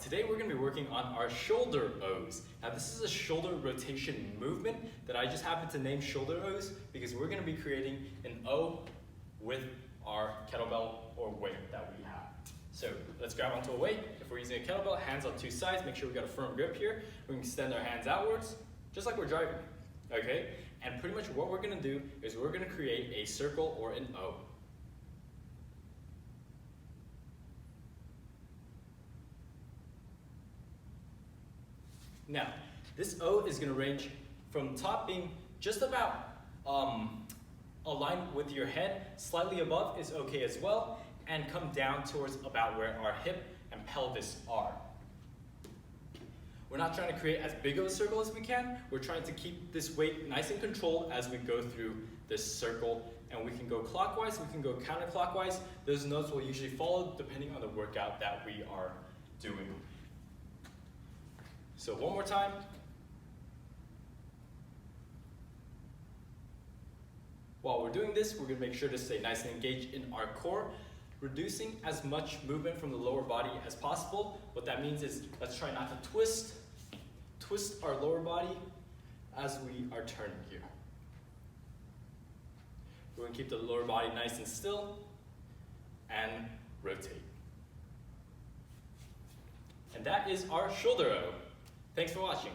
Today we're going to be working on our shoulder O's. Now this is a shoulder rotation movement that I just happen to name shoulder O's because we're going to be creating an O with our kettlebell or weight that we have. So let's grab onto a weight. If we're using a kettlebell, hands on two sides, make sure we got a firm grip here. We can extend our hands outwards, just like we're driving, okay? And pretty much what we're going to do is we're going to create a circle or an O. Now, this O is going to range from top being just about aligned with your head, slightly above is okay as well, and come down towards about where our hip and pelvis are. We're not trying to create as big of a circle as we can. We're trying to keep this weight nice and controlled as we go through this circle. And we can go clockwise, we can go counterclockwise. Those notes will usually follow depending on the workout that we are doing. So one more time. While we're doing this, we're going to make sure to stay nice and engaged in our core, reducing as much movement from the lower body as possible. What that means is let's try not to twist our lower body as we are turning here. We're going to keep the lower body nice and still and rotate. And that is our shoulder O. Thanks for watching.